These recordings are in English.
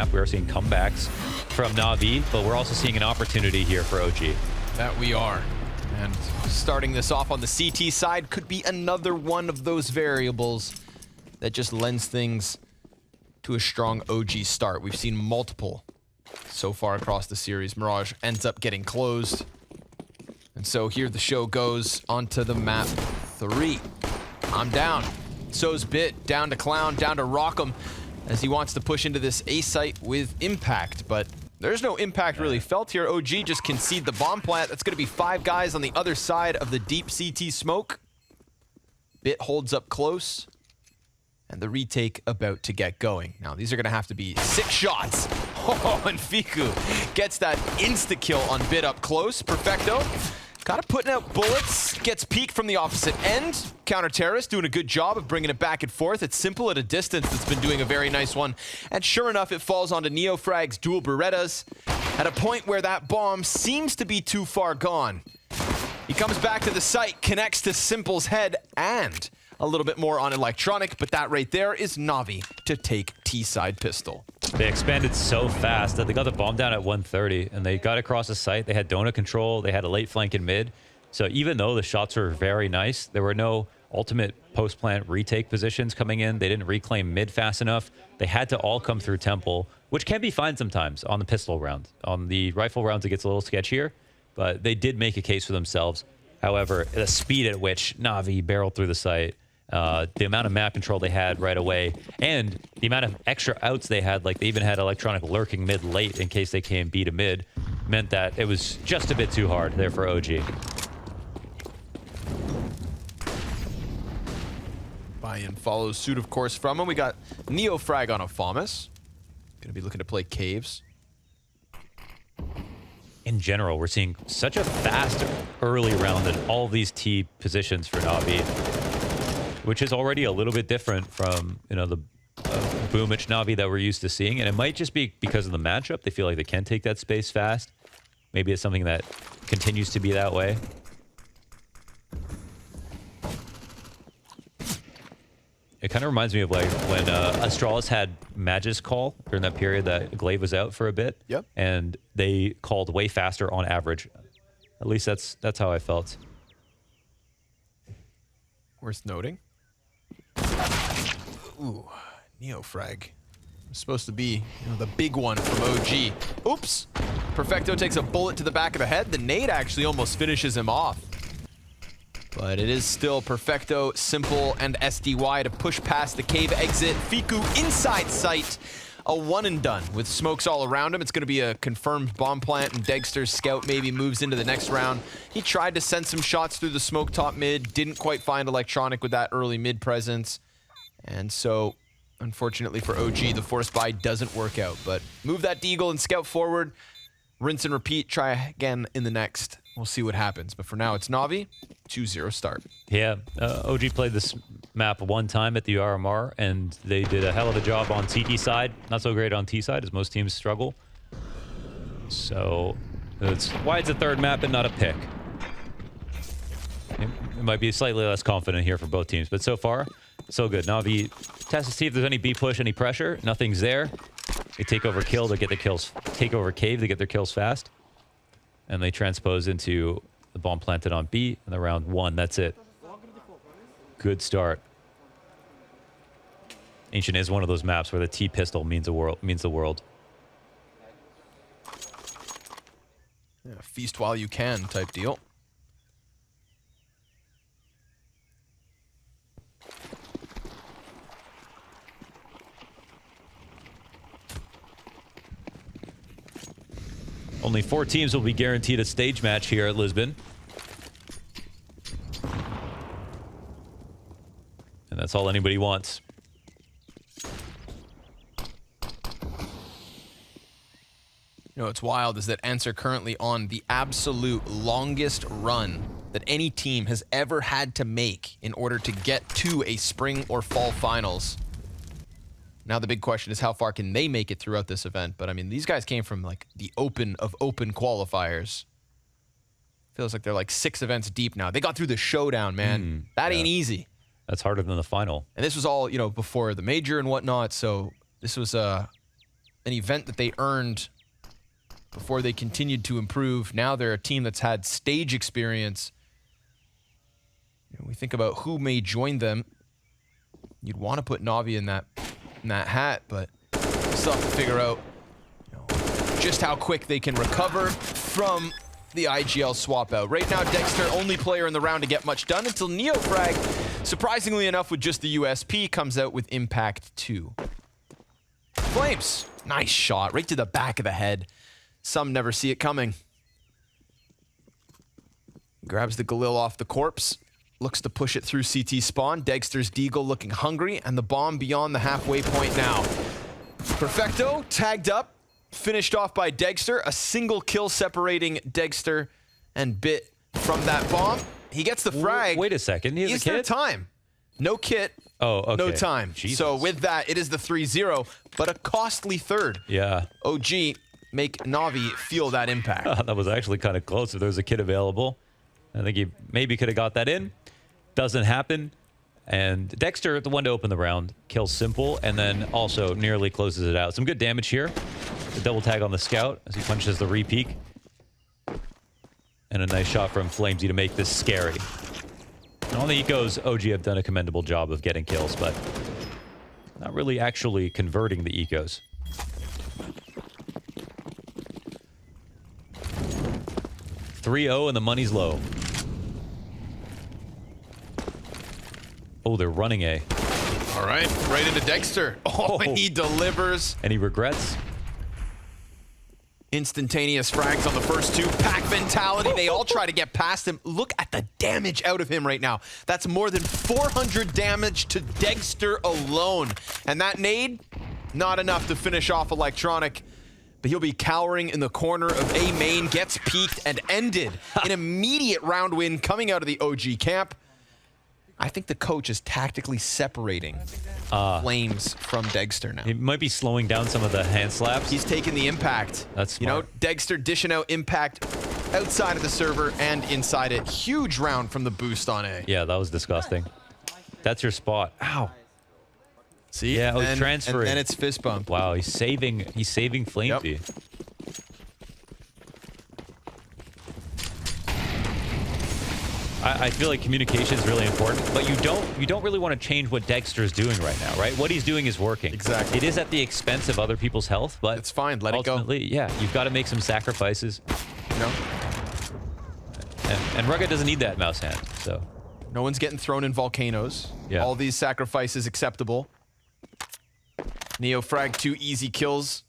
map. We are seeing comebacks from NaVi, but we're also seeing an opportunity here for OG. That we are. And starting this off on the CT side could be another one of those variables that just lends things to a strong OG start. We've seen multiple so far across the series. Mirage ends up getting closed. And so here the show goes onto the map 3. I'm down. So's Bit, down to Clown, down to Rockham, as he wants to push into this A site with impact, but there's no impact really felt here. OG just concede the bomb plant. That's going to be 5 guys on the other side of the deep CT smoke. Bit holds up close, and the retake about to get going. Now, these are going to have to be 6 shots. Oh, and Fiku gets that insta-kill on Bit up close. Perfecto. Kind of putting out bullets, gets peeked from the opposite end. Counter-terrorist doing a good job of bringing it back and forth. It's Simple at a distance that's been doing a very nice one. And sure enough, it falls onto NeoFrag's dual Berettas at a point where that bomb seems to be too far gone. He comes back to the site, connects to Simple's head, and a little bit more on electronic, but that right there is NaVi to take T-side pistol. They expanded so fast that they got the bomb down at 130, and they got across the site. They had donut control. They had a late flank in mid. So even though the shots were very nice, there were no ultimate post-plant retake positions coming in. They didn't reclaim mid fast enough. They had to all come through Temple, which can be fine sometimes on the pistol round. On the rifle rounds, it gets a little sketchier, but they did make a case for themselves. However, the speed at which NaVi barreled through the site, the amount of map control they had right away, and the amount of extra outs they had, like they even had electronic lurking mid late in case they came B to mid, meant that it was just a bit too hard there for OG. Buy-in follows suit, of course, from him. We got NeoFrag on a FAMAS. Gonna be looking to play caves. In general, we're seeing such a fast early round in all of these T positions for NaVi, which is already a little bit different from, you know, the boomich NaVi that we're used to seeing. And it might just be because of the matchup. They feel like they can take that space fast. Maybe it's something that continues to be that way. It kind of reminds me of like when Astralis had Mag's call during that period that Glaive was out for a bit. Yep. And they called way faster on average. At least that's how I felt. Worth noting. Ooh, NeoFrag. It's supposed to be, you know, the big one from OG. Oops. Perfecto takes a bullet to the back of the head. The nade actually almost finishes him off. But it is still Perfecto, Simple, and SDY to push past the cave exit. Fiku inside sight. A one and done with smokes all around him. It's going to be a confirmed bomb plant, and Degster's scout maybe moves into the next round. He tried to send some shots through the smoke top mid, didn't quite find electronic with that early mid presence. And so, unfortunately for OG, the force buy doesn't work out. But move that deagle and scout forward. Rinse and repeat. Try again in the next. We'll see what happens. But for now, it's NaVi. 2-0 start. Yeah, OG played this map one time at the RMR, and they did a hell of a job on CT side. Not so great on T side, as most teams struggle. So that's why it's a third map and not a pick. It might be slightly less confident here for both teams, but so far, so good. NaVi tests to see if there's any B push, any pressure. Nothing's there. They take over kill, they get the kills. Take over cave, they get their kills fast. And they transpose into the bomb planted on B in the round 1. That's it. Good start. Ancient is one of those maps where the T pistol means the world. Yeah, feast while you can type deal. Only 4 teams will be guaranteed a stage match here at Lisbon. And that's all anybody wants. You know, what's wild is that ENCE are currently on the absolute longest run that any team has ever had to make in order to get to a spring or fall finals. Now the big question is how far can they make it throughout this event? But I mean, these guys came from like the open of open qualifiers. Feels like they're like 6 events deep now. They got through the showdown, man. That ain't easy. That's harder than the final. And this was all, you know, before the major and whatnot. So this was an event that they earned before they continued to improve. Now they're a team that's had stage experience. We think about who may join them. You'd want to put NaVi in that hat, but still have to figure out just how quick they can recover from the IGL swap out. Right now, Dexter, only player in the round to get much done until NeoFrag, surprisingly enough, with just the USP, comes out with Impact 2. Flames, nice shot, right to the back of the head. Some never see it coming. Grabs the Galil off the corpse, looks to push it through CT spawn. Dexter's Deagle looking hungry, and the bomb beyond the halfway point now. Perfecto, tagged up. Finished off by Dexter, a single kill separating Dexter and Bit from that bomb. He gets the frag. Wait a second, he has a kit? No time. No kit. Oh, okay. No time. Jesus. So with that, it is the 3-0, but a costly third. Yeah. OG make NaVi feel that impact. That was actually kind of close. If there was a kit available, I think he maybe could have got that in. Doesn't happen. And Dexter, the one to open the round, kills Simple, and then also nearly closes it out. Some good damage here. The double tag on the scout as he punches the re-peek. And a nice shot from Flamesy to make this scary. And on the ecos, OG have done a commendable job of getting kills, but not really actually converting the ecos. .3-0 and the money's low. Oh, they're running A. All right, right into Dexter. Oh, and he delivers. And he regrets. Instantaneous frags on the first two. Pack mentality. They all try to get past him. Look at the damage out of him right now. That's more than 400 damage to Dexter alone. And that nade, not enough to finish off Electronic. But he'll be cowering in the corner of A main, gets peeked and ended. An immediate round win coming out of the OG camp. I think the coach is tactically separating Flames from Dexter now. He might be slowing down some of the hand slaps. He's taking the impact. That's smart. You know, Dexter dishing out impact outside of the server and inside it. Huge round from the boost on A. Yeah, that was disgusting. That's your spot. Ow. See? Yeah, oh, transferring. And it's fist bump. Wow, he's saving Flamesy. Yep. I feel like communication is really important, but you don't really want to change what Dexter's doing right now, right? What he's doing is working. Exactly. It is at the expense of other people's health, but it's fine. Let it go. Ultimately, yeah, you've got to make some sacrifices. No. And Rugged doesn't need that mouse hand, so. No one's getting thrown in volcanoes. Yeah. All these sacrifices acceptable. NeoFrag 2 easy kills.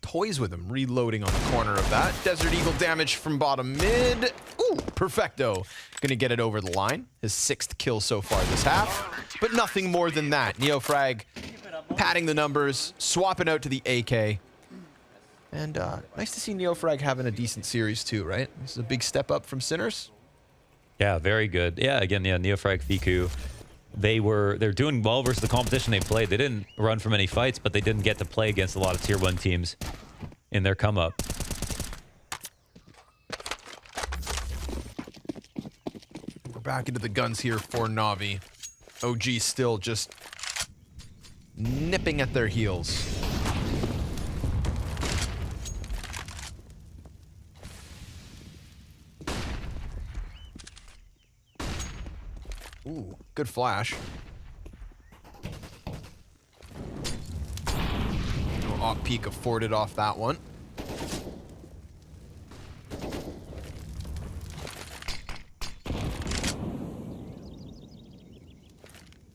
Toys with him, reloading on the corner of that. Desert Eagle damage from bottom mid. Ooh, perfecto. Gonna get it over the line. His 6th kill so far this half, but nothing more than that. NeoFrag padding the numbers, swapping out to the AK. And nice to see NeoFrag having a decent series too, right? This is a big step up from Sinners. Yeah, very good. Yeah, again, yeah, NeoFrag, Fiku. They're doing well versus the competition they played. They didn't run from any fights, but they didn't get to play against a lot of tier 1 teams in their come up. We're back into the guns here for NaVi. OG still just nipping at their heels. Ooh, good flash. No op peek afforded off that one.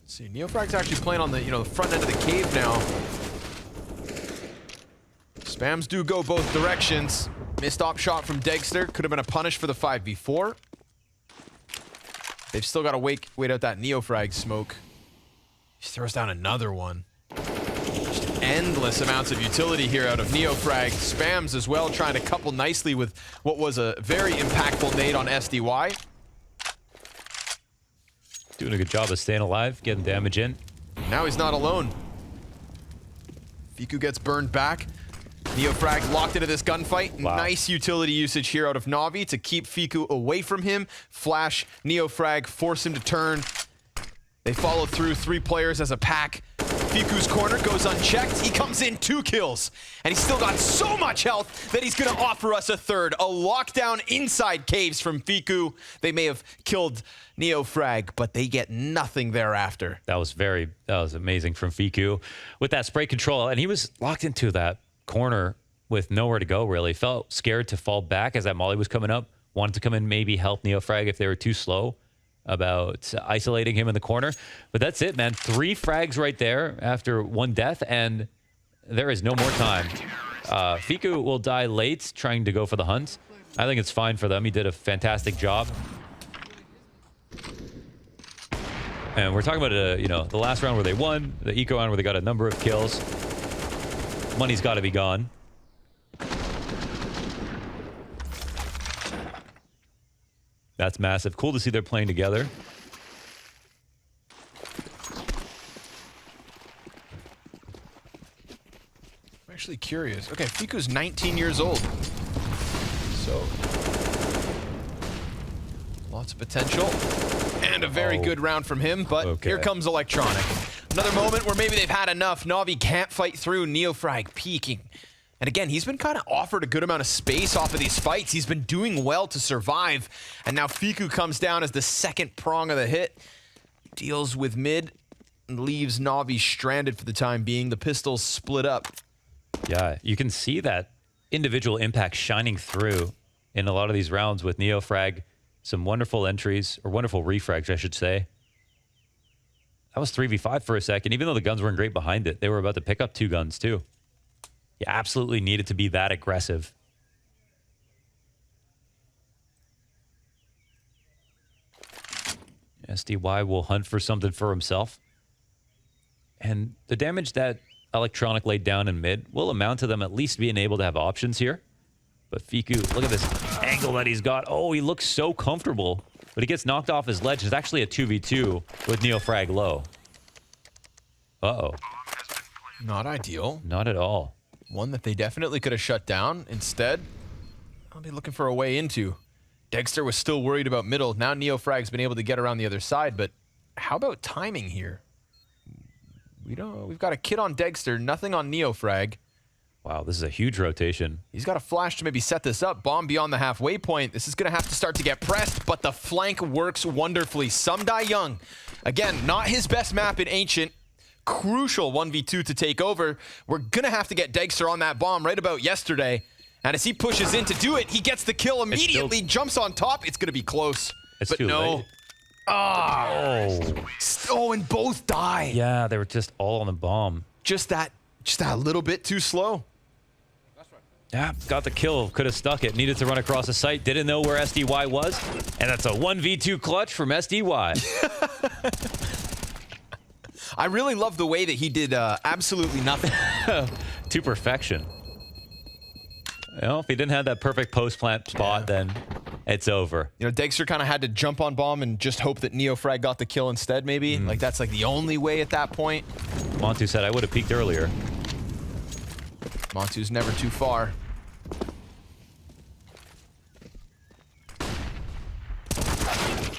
Let's see, NeoFrag's actually playing on the the front end of the cave now. Spams do go both directions. Missed op shot from Dexter. Could have been a punish for the 5v4. They've still got to wait out that NeoFrag smoke. He throws down another one. Just endless amounts of utility here out of NeoFrag. Spams as well, trying to couple nicely with what was a very impactful nade on SDY. Doing a good job of staying alive, getting damage in. Now he's not alone. Fiku gets burned back. NeoFrag locked into this gunfight. Wow. Nice utility usage here out of NaVi to keep Fiku away from him. Flash, NeoFrag, force him to turn. They follow through 3 players as a pack. Fiku's corner goes unchecked. He comes in 2 kills, and he's still got so much health that he's going to offer us a third. A lockdown inside caves from Fiku. They may have killed NeoFrag, but they get nothing thereafter. That was amazing from Fiku with that spray control, and he was locked into that corner with nowhere to go, really. Felt scared to fall back as that molly was coming up. Wanted to come in, maybe help NeoFrag if they were too slow about isolating him in the corner. But that's it, man. 3 frags right there after 1 death, and there is no more time. Fiku will die late trying to go for the hunt. I think it's fine for them. He did a fantastic job. And we're talking about, you know, the last round where they won, the eco round where they got a number of kills. Money's got to be gone. That's massive. Cool to see they're playing together. I'm actually curious. Okay, Fiku's 19 years old. So, lots of potential. And a very good round from him, but here comes Electronic. Another moment where maybe they've had enough. NaVi can't fight through. NeoFrag peeking. And again, he's been kind of offered a good amount of space off of these fights. He's been doing well to survive. And now Fiku comes down as the second prong of the hit. Deals with mid and leaves NaVi stranded for the time being. The pistols split up. Yeah, you can see that individual impact shining through in a lot of these rounds with NeoFrag. Some wonderful entries, or wonderful refrags, I should say. That was 3v5 for a second. Even though the guns weren't great behind it, they were about to pick up 2 guns too. You absolutely needed to be that aggressive. SDY will hunt for something for himself. And the damage that Electronic laid down in mid will amount to them at least being able to have options here. But Fiku, look at this angle that he's got. Oh, he looks so comfortable. But he gets knocked off his ledge. It's actually a 2v2 with NeoFrag low. Uh-oh. Not ideal. Not at all. One that they definitely could have shut down. Instead, I'll be looking for a way into. Dexter was still worried about middle. Now NeoFrag's been able to get around the other side, but how about timing here? We've got a kid on Dexter, nothing on NeoFrag. Wow, this is a huge rotation. He's got a flash to maybe set this up. Bomb beyond the halfway point. This is going to have to start to get pressed, but the flank works wonderfully. Some Die Young. Again, not his best map in Ancient. Crucial 1v2 to take over. We're going to have to get Dexter on that bomb right about yesterday. And as he pushes in to do it, he gets the kill immediately, jumps on top. It's going to be close. It's but too no. late. Oh, and both die. Yeah, they were just all on the bomb. Just that little bit too slow. Yeah, got the kill. Could have stuck it. Needed to run across the site. Didn't know where SDY was. And that's a 1v2 clutch from SDY. I really love the way that he did absolutely nothing. To perfection. You know, if he didn't have that perfect post-plant spot, then it's over. You know, Dexter kind of had to jump on bomb and just hope that NeoFrag got the kill instead, maybe. Like, that's like the only way at that point. Montu said I would have peeked earlier. Montu's never too far.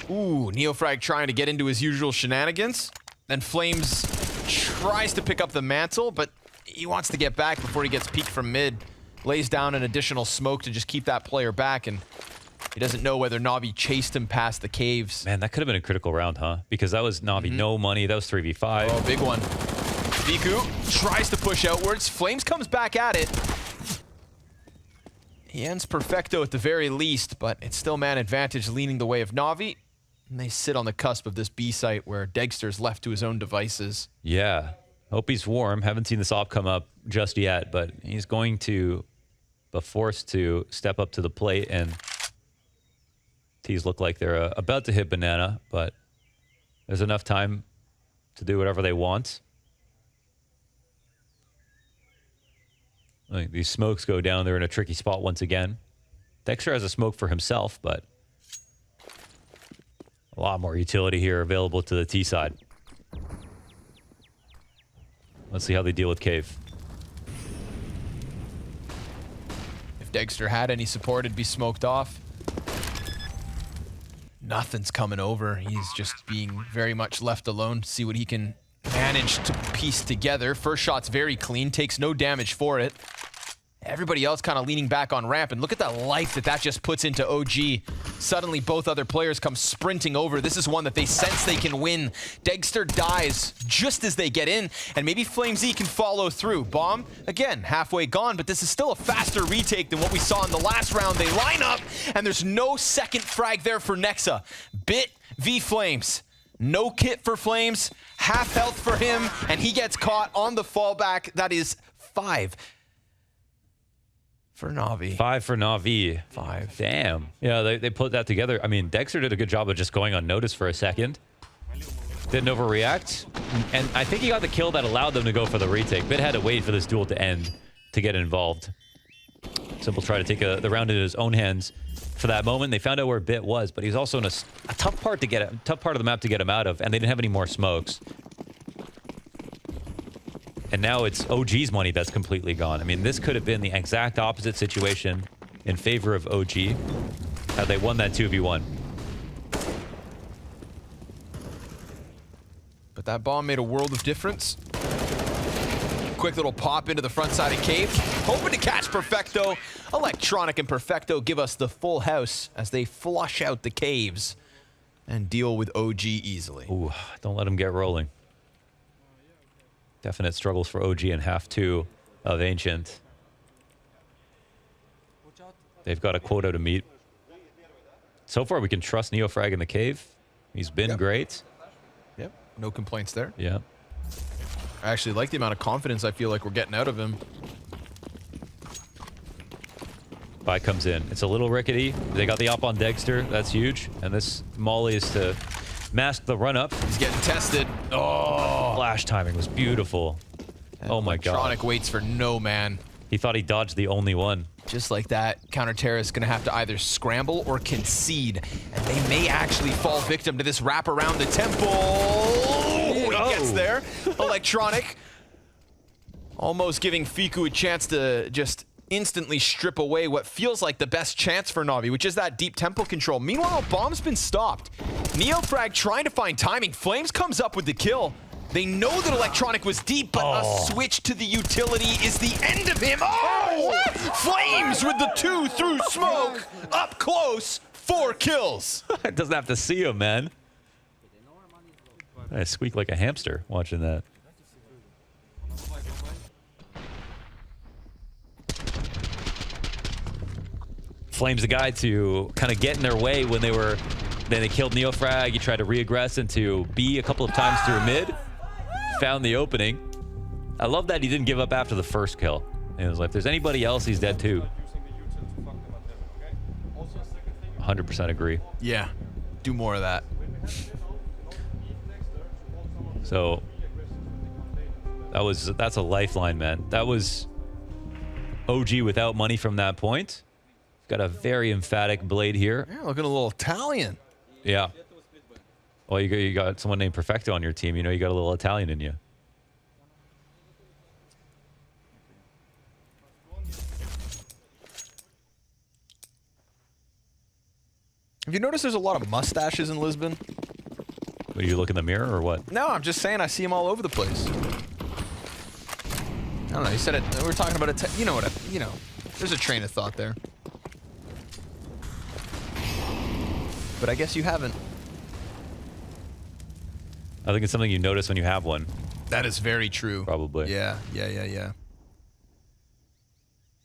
Ooh, NeoFrag trying to get into his usual shenanigans. Then Flames tries to pick up the mantle, but he wants to get back before he gets peeked from mid. Lays down an additional smoke to just keep that player back, and he doesn't know whether NaVi chased him past the caves. Man, that could have been a critical round, huh? Because that was NaVi, no money. That was 3v5. Oh, big one. Fiku tries to push outwards. Flames comes back at it. He ends perfecto at the very least, but it's still man advantage leaning the way of NaVi. And they sit on the cusp of this B site where Dexter's left to his own devices. Yeah. Hope he's warm. Haven't seen this op come up just yet, but he's going to be forced to step up to the plate, and T's look like they're about to hit banana, but there's enough time to do whatever they want. Like, these smokes go down. They're in a tricky spot once again. Dexter has a smoke for himself, but a lot more utility here available to the T side. Let's see how they deal with Cave. If Dexter had any support, it'd be smoked off. Nothing's coming over. He's just being very much left alone to see what he can managed to piece together. First shot's very clean, takes no damage for it. Everybody else kind of leaning back on ramp, and look at that life that just puts into OG. Suddenly, both other players come sprinting over. This is one that they sense they can win. Dexter dies just as they get in, and maybe flames-c can follow through. Bomb, again, halfway gone, but this is still a faster retake than what we saw in the last round. They line up, and there's no second frag there for Nexa. Bit v Flames. No kit for Flames, half health for him, and he gets caught on the fallback. That is 5. For NaVi. 5 for NaVi. 5. Damn. Yeah, they put that together. I mean, Dexter did a good job of just going unnoticed for a second. Didn't overreact. And I think he got the kill that allowed them to go for the retake. Bit had to wait for this duel to end to get involved. Simple tried to take the round into his own hands for that moment. They found out where Bit was, but he's also in a tough part of the map to get him out of, and they didn't have any more smokes. And now it's OG's money that's completely gone. I mean, this could have been the exact opposite situation in favor of OG had they won that 2v1. But that bomb made a world of difference. Quick little pop into the front side of cave. Hoping to catch Perfecto. Electronic and Perfecto give us the full house as they flush out the caves and deal with OG easily. Ooh, don't let him get rolling. Definite struggles for OG in half 2 of Ancient. They've got a quota to meet. So far, we can trust NeoFrag in the cave. He's been great. Yep, no complaints there. Yeah. I actually like the amount of confidence I feel like we're getting out of him. Buy comes in. It's a little rickety. They got the op on Dexter. That's huge. And this Molly is to mask the run-up. He's getting tested. Oh! Flash timing was beautiful. And oh my god. Electronic waits for no man. He thought he dodged the only one. Just like that, Counter-Terra is going to have to either scramble or concede. And they may actually fall victim to this wrap around the temple. He gets there. Electronic. Almost giving Fiku a chance to just instantly strip away what feels like the best chance for NaVi, which is that deep temple control. Meanwhile, bomb's been stopped. NeoFrag trying to find timing. Flames comes up with the kill. They know that Electronic was deep, but a switch to the utility is the end of him. Oh! Flames with the 2 through smoke. Up close, 4 kills. It doesn't have to see him, man. I squeak like a hamster watching that. Flames the guy to kind of get in their way when they were... Then they killed NeoFrag. He tried to re-aggress into B a couple of times through mid. Found the opening. I love that he didn't give up after the first kill. He was like, if there's anybody else, he's dead too. 100% agree. Yeah, do more of that. So that's a lifeline, man. That was OG without money from that point. Got a very emphatic blade here. Yeah, looking a little Italian. Yeah. Well, you got someone named Perfecto on your team. You know you got a little Italian in you. Have you noticed there's a lot of mustaches in Lisbon? Do you look in the mirror or what? No, I'm just saying I see them all over the place. I don't know. You said it. We were talking about it. You know what? You know, there's a train of thought there. But I guess you haven't. I think it's something you notice when you have one. That is very true. Probably. Yeah, yeah,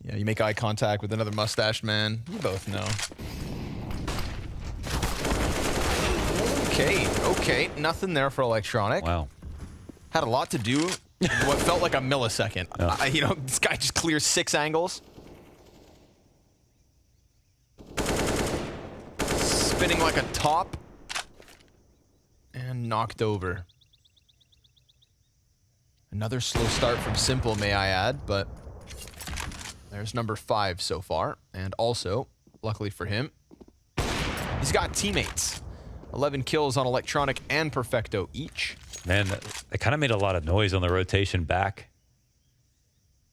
you make eye contact with another mustached man. You both know. Okay. Nothing there for Electronic. Wow. Had a lot to do in what felt like a millisecond. Yeah. You know, this guy just clears 6 angles. Spinning like a top. And knocked over. Another slow start from Simple, may I add, but there's number 5 so far. And also, luckily for him, he's got teammates. 11 kills on Electronic and Perfecto each. Man, they kind of made a lot of noise on the rotation back.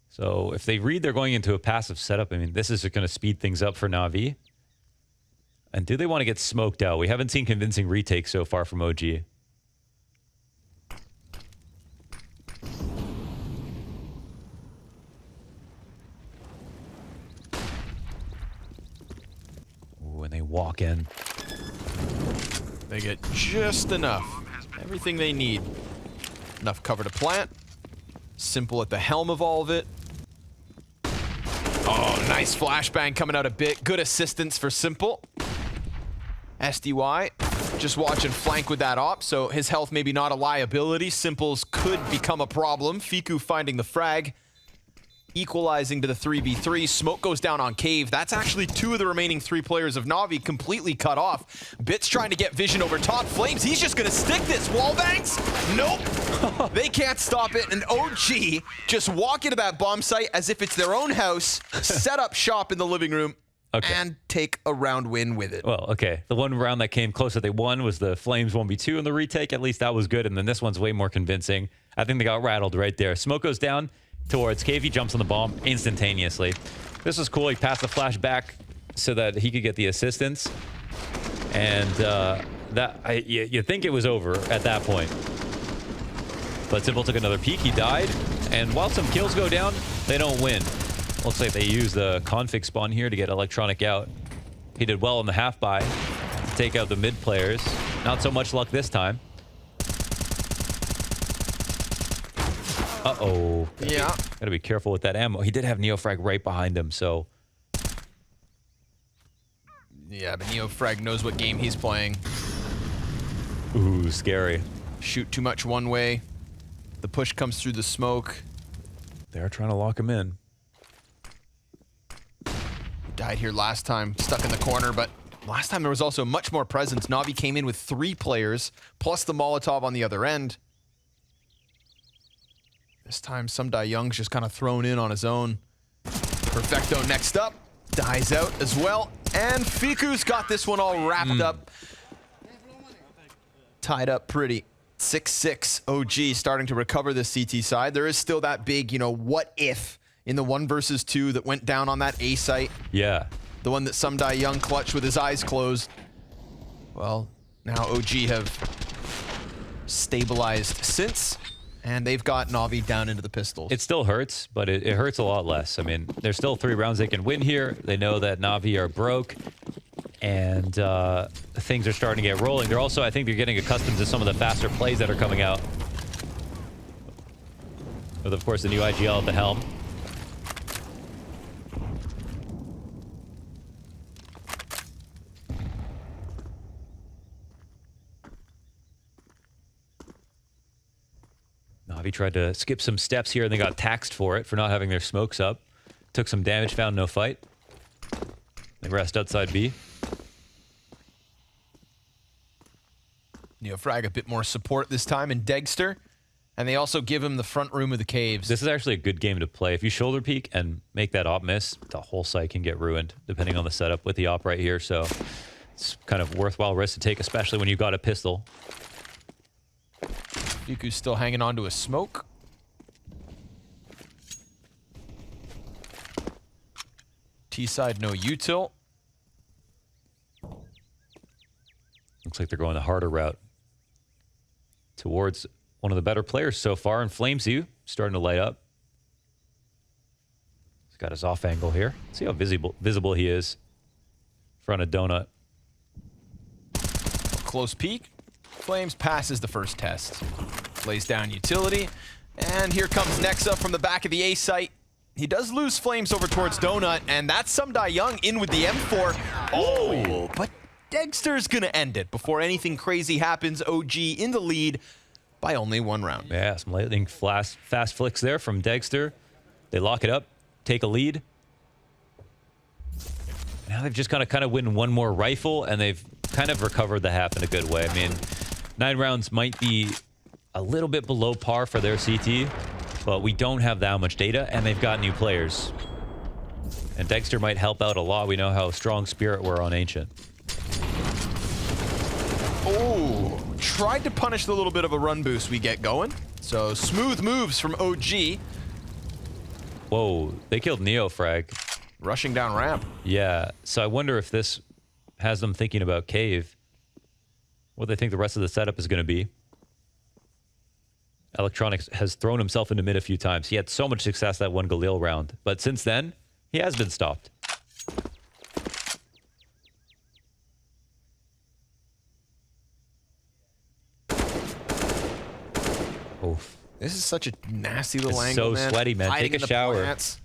So if they read they're going into a passive setup, I mean, this is going to speed things up for NaVi. And do they want to get smoked out? We haven't seen convincing retakes so far from OG. walk in. They get just enough. Everything they need. Enough cover to plant. Simple at the helm of all of it. Oh, nice flashbang coming out a bit. Good assistance for Simple. SDY just watch and flank with that op, so his health maybe not a liability. Simple's could become a problem. Fiku finding the frag. Equalizing to the 3v3. Smoke goes down on Cave. That's actually 2 of the remaining 3 players of Navi completely cut off. Bit's trying to get vision over top. Flames, he's just gonna stick this. Wallbangs? Nope. They can't stop it. And OG just walk into that bomb site as if it's their own house, set up shop in the living room, and take a round win with it. Well, okay. The one round that came close that they won was the Flames 1v2 in the retake. At least that was good. And then this one's way more convincing. I think they got rattled right there. Smoke goes down towards Cave. He jumps on the bomb instantaneously. This was cool. He passed the flash back so that he could get the assistance. And you think it was over at that point. But Simple took another peek. He died. And while some kills go down, they don't win. Looks like they used the config spawn here to get Electronic out. He did well in the half buy to take out the mid players. Not so much luck this time. Uh-oh. Yeah. Gotta be careful with that ammo. He did have NeoFrag right behind him, so... Yeah, but NeoFrag knows what game he's playing. Ooh, scary. Shoot too much one way. The push comes through the smoke. They're trying to lock him in. Died here last time, stuck in the corner, but last time there was also much more presence. Navi came in with 3 players, plus the Molotov on the other end. This time, Sumdai Young's just kind of thrown in on his own. Perfecto next up, dies out as well, and Fiku's got this one all wrapped up. Tied up pretty. 6-6 OG starting to recover this CT side. There is still that big, what if in the 1 versus 2 that went down on that A site. Yeah. The one that Sumdai Young clutched with his eyes closed. Well, now OG have stabilized since, and they've got Navi down into the pistols. It still hurts, but it hurts a lot less. I mean, there's still 3 rounds they can win here. They know that Navi are broke, and things are starting to get rolling. They're also, I think they're getting accustomed to some of the faster plays that are coming out. With, of course, the new IGL at the helm. Navi tried to skip some steps here and they got taxed for it, for not having their smokes up. Took some damage, found no fight. They rest outside B. NeoFrag a bit more support this time in Degster, and they also give him the front room of the caves. This is actually a good game to play. If you shoulder peek and make that op miss, the whole site can get ruined, depending on the setup with the op right here. So it's kind of worthwhile risk to take, especially when you've got a pistol. Fiku's still hanging on to a smoke. T-side, no util. Looks like they're going the harder route towards one of the better players so far, and FpL-c starting to light up. He's got his off angle here. See how visible he is in front of Donut. Close peek. Flames passes the first test. Lays down utility. And here comes Nexa from the back of the A site. He does lose Flames over towards Donut, and that's Sumdai Young in with the M4. Oh, but Degster's gonna end it before anything crazy happens. OG in the lead by only 1 round. Yeah, some lightning fast flicks there from Degster. They lock it up, take a lead. Now they've just kind of win 1 more rifle, and they've kind of recovered the half in a good way. I mean, 9 rounds might be a little bit below par for their CT, but we don't have that much data, and they've got new players. And Degster might help out a lot. We know how strong Spirit were on Ancient. Oh, tried to punish the little bit of a run boost we get going. So smooth moves from OG. Whoa, they killed NeoFrag. Rushing down ramp. Yeah, so I wonder if this has them thinking about Cave. What they think the rest of the setup is going to be. Electronics has thrown himself into mid a few times. He had so much success that one Galil round, but since then, he has been stopped. This is such a nasty little It's angle, so man. sweaty, man. Hiding Take a in the shower. plants.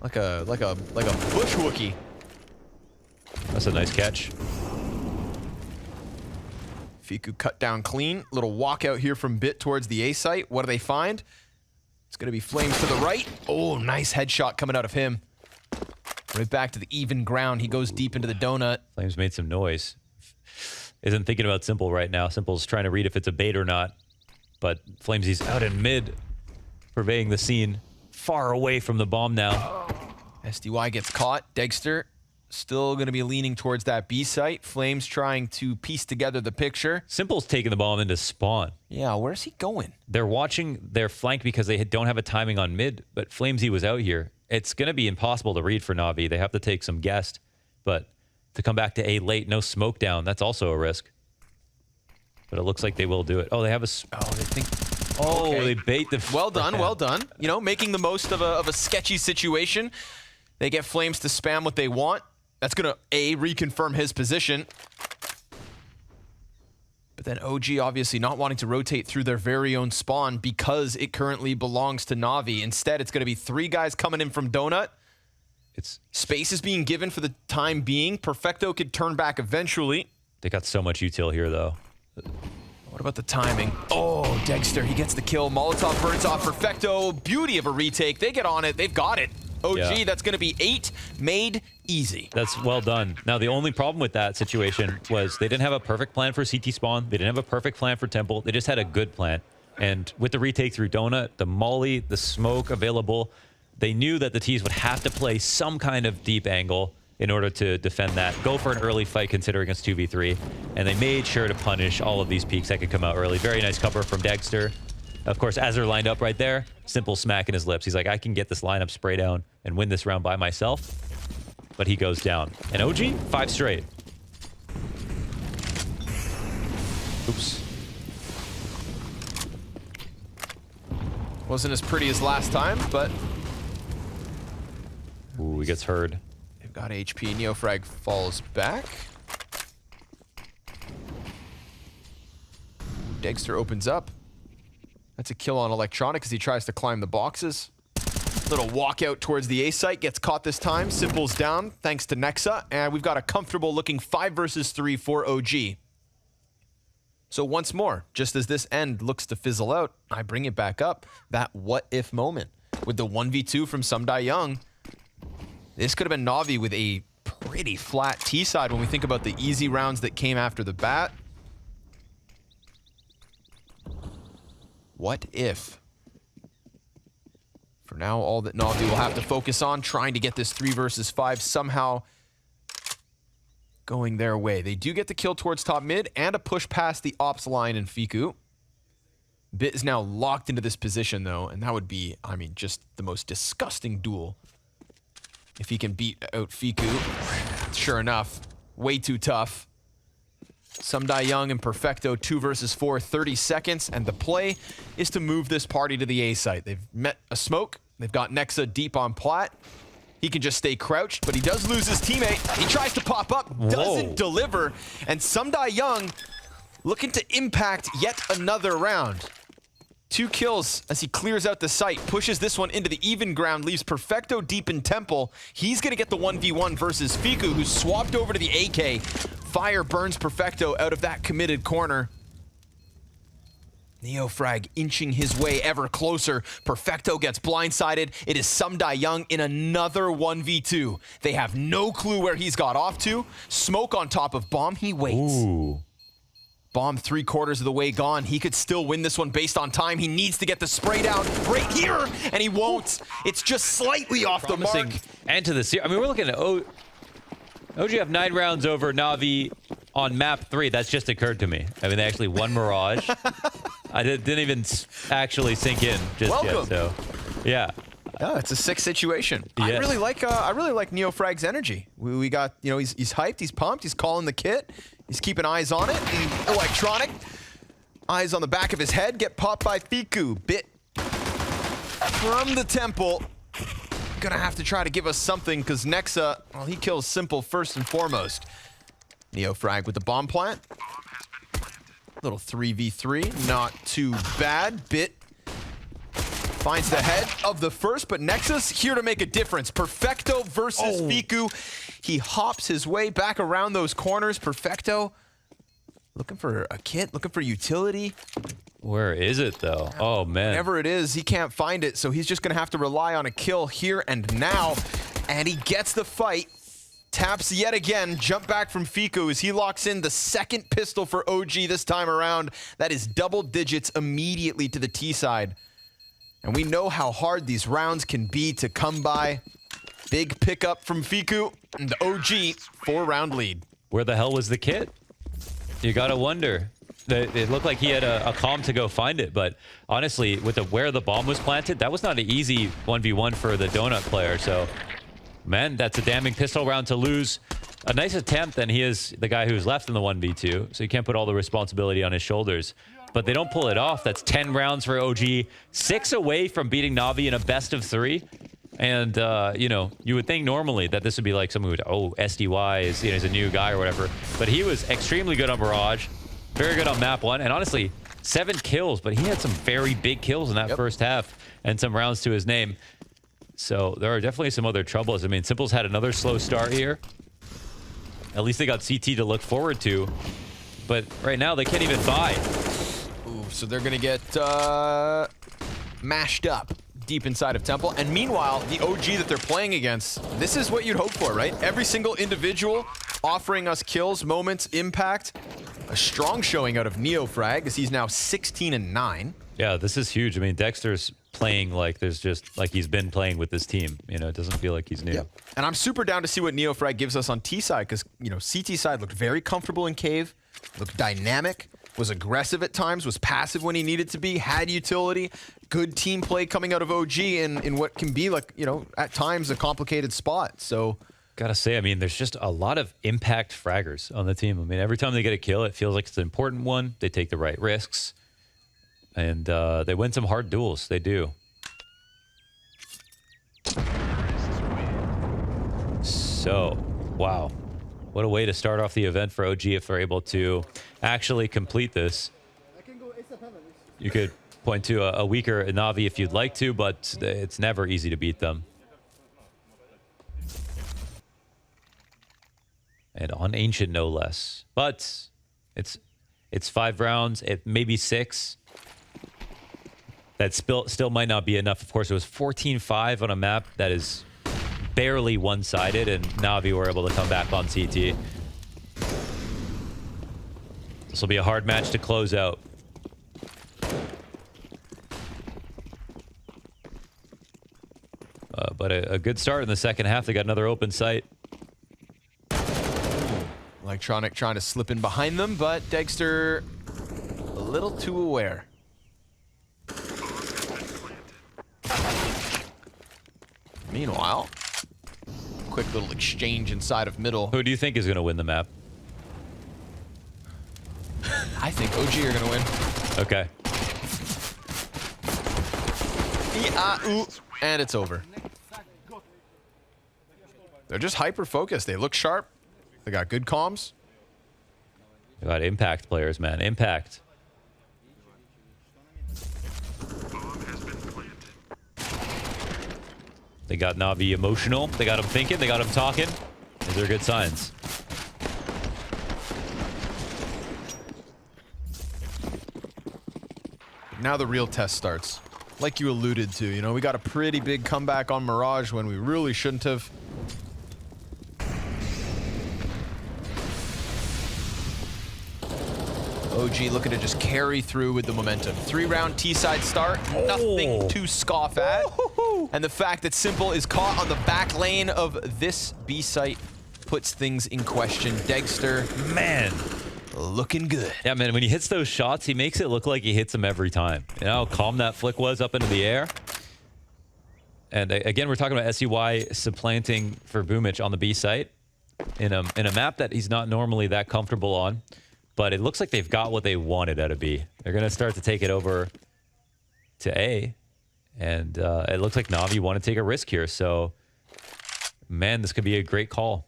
Like a bush Wookie. That's a nice catch. Fiku cut down clean. Little walkout here from Bit towards the A site. What do they find? It's going to be Flames to the right. Oh, nice headshot coming out of him. Right back to the even ground. He goes deep into the donut. Flames made some noise. Isn't thinking about Simple right now. Simple's trying to read if it's a bait or not. But Flamesy's out in mid, purveying the scene. Far away from the bomb now. SDY gets caught. Dexter still going to be leaning towards that B site. Flames trying to piece together the picture. Simple's taking the bomb into spawn. Yeah, where's he going? They're watching their flank because they don't have a timing on mid, but Flamesy was out here. It's going to be impossible to read for Na'Vi. They have to take some guessed, but to come back to A late, no smoke down, that's also a risk. But it looks like they will do it. Oh, they have a... Oh, they think... Oh, okay. they bait the... Well done, well done. You know, making the most of a sketchy situation. They get Flames to spam what they want. That's going to, A, reconfirm his position. But then OG obviously not wanting to rotate through their very own spawn because it currently belongs to Na'Vi. Instead, it's going to be 3 guys coming in from Donut. It's Space is being given for the time being. Perfecto could turn back eventually. They got so much util here, though. What about the timing? Oh, Dexter, he gets the kill. Molotov burns off Perfecto. Beauty of a retake. They get on it. They've got it. OG, Yeah. that's going to be 8 made easy. That's well done. Now, the only problem with that situation was they didn't have a perfect plan for CT spawn. They didn't have a perfect plan for Temple. They just had a good plan. And with the retake through Donut, the molly, the smoke available, they knew that the T's would have to play some kind of deep angle in order to defend that. Go for an early fight considering it's 2v3. And they made sure to punish all of these peaks that could come out early. Very nice cover from Dexter. Of course, as they're lined up right there, Simple smacking his lips. He's like, I can get this lineup spray down and win this round by myself. But he goes down. And OG, 5 straight. Oops. Wasn't as pretty as last time, but Ooh, he gets heard. they've got HP. Neofrag falls back. Dexter opens up. That's a kill on Electronic as he tries to climb the boxes. Little walkout towards the A site, gets caught this time. Simple's down thanks to Nexa, and we've got a comfortable looking 5 versus 3 for OG. So once more, just as this end looks to fizzle out, I bring it back up. That what if moment with the 1v2 from Sumdai Young. This could have been Na'Vi with a pretty flat T side when we think about the easy rounds that came after the bat. What if? For now, all that Na'Vi will have to focus on, trying to get this 3 versus 5 somehow going their way. They do get the kill towards top mid and a push past the ops line in Fiku. Bit is now locked into this position, though, and that would be, I mean, just the most disgusting duel. If he can beat out Fiku, sure enough, way too tough. Sumdai Young and Perfecto, 2 versus 4, 30 seconds, and the play is to move this party to the A site. They've met a smoke. They've got Nexa deep on plat. He can just stay crouched, but he does lose his teammate. He tries to pop up, doesn't deliver, and Sumdai Young looking to impact yet another round. 2 kills as he clears out the site, pushes this one into the even ground, leaves Perfecto deep in Temple. He's gonna get the 1v1 versus Fiku, who's swapped over to the AK. Fire burns Perfecto out of that committed corner. Neofrag inching his way ever closer. Perfecto gets blindsided. It is Sumdai Young in another 1v2. They have no clue where he's got off to. Smoke on top of Bomb, he waits. Ooh. Bomb 3/4 of the way gone. He could still win this one based on time. He needs to get the spray down right here, and he won't. It's just slightly off the mark. And to the I mean, we're looking at OG have 9 rounds over Na'Vi on map 3. That's just occurred to me. I mean, they actually won Mirage. I didn't even actually sink in just yet. So, yeah. Yeah, it's a sick situation. Yeah. I really like Neofrag's energy. We got, you know, he's hyped, he's pumped, he's calling the kit, he's keeping eyes on it. Electronic, eyes on the back of his head, get popped by Fiku. Bit from the Temple. Gonna have to try to give us something because Nexa, well, he kills Simple first and foremost. Neofrag with the bomb plant. Little 3v3, not too bad. Bit Finds the head of the first, but Nexus here to make a difference. Perfecto versus Fiku. He hops his way back around those corners. Perfecto looking for a kit, looking for utility. Where is it, though? Oh, man. Whatever it is, he can't find it, so he's just going to have to rely on a kill here and now. And he gets the fight. Taps yet again. Jump back from Fiku as he locks in the second pistol for OG this time around. That is double digits immediately to the T side. And we know how hard these rounds can be to come by. Big pickup from Fiku and the OG 4-round lead. Where the hell was the kit? You got to wonder. It looked like he had a comm to go find it, but honestly, with where the bomb was planted, that was not an easy 1v1 for the Donut player. So, man, that's a damning pistol round to lose. A nice attempt, and he is the guy who's left in the 1v2, so you can't put all the responsibility on his shoulders. But they don't pull it off. That's 10 rounds for OG, 6 away from beating NaVi in a best of 3. And, you know, you would think normally that this would be like someone who would, oh, SDY is, you know, he's a new guy or whatever. But he was extremely good on Barrage. Very good on map 1, and honestly, 7 kills, but he had some very big kills in that first half and some rounds to his name. So there are definitely some other troubles. I mean, Simple's had another slow start here. At least they got CT to look forward to, but right now they can't even buy. Ooh, so they're gonna get mashed up deep inside of Temple. And meanwhile, the OG that they're playing against, this is what you'd hope for, right? Every single individual offering us kills, moments, impact. A strong showing out of NeoFrag as he's now 16-9. Yeah, this is huge. I mean, Dexter's playing like there's just like he's been playing with this team. You know, it doesn't feel like he's new. Yep. And I'm super down to see what NeoFrag gives us on T side because, you know, CT side looked very comfortable in Cave, looked dynamic, was aggressive at times, was passive when he needed to be, had utility, good team play coming out of OG in what can be like, you know, at times a complicated spot. So gotta say, I mean, there's just a lot of impact fraggers on the team. I mean, every time they get a kill, it feels like it's an important one. They take the right risks. And they win some hard duels. They do. So, wow. What a way to start off the event for OG if they're able to actually complete this. You could point to a weaker NaVi if you'd like to, but it's never easy to beat them. And on Ancient, no less. But it's 5 rounds, it maybe 6. That still might not be enough. Of course, it was 14-5 on a map that is barely one-sided, and NaVi were able to come back on CT. This will be a hard match to close out. But a good start in the second half. They got another open site. Electronic trying to slip in behind them, but Dexter a little too aware. Meanwhile, quick little exchange inside of middle. Who do you think is going to win the map? I think OG are going to win. Okay. And it's over. They're just hyper-focused. They look sharp. They got good comms. They got impact players, man. Impact. They got NaVi emotional. They got him thinking. They got him talking. These are good signs. Now the real test starts. Like you alluded to, you know, we got a pretty big comeback on Mirage when we really shouldn't have. OG looking to just carry through with the momentum. 3-round T-side start, nothing to scoff at. And the fact that Simple is caught on the back lane of this B site puts things in question. Dexter, man, looking good. Yeah, man, when he hits those shots, he makes it look like he hits them every time. You know how calm that flick was up into the air? And again, we're talking about SEY supplanting for Boomich on the B site in a map that he's not normally that comfortable on. But it looks like they've got what they wanted out of B. They're going to start to take it over to A. And it looks like NaVi want to take a risk here. So, man, this could be a great call.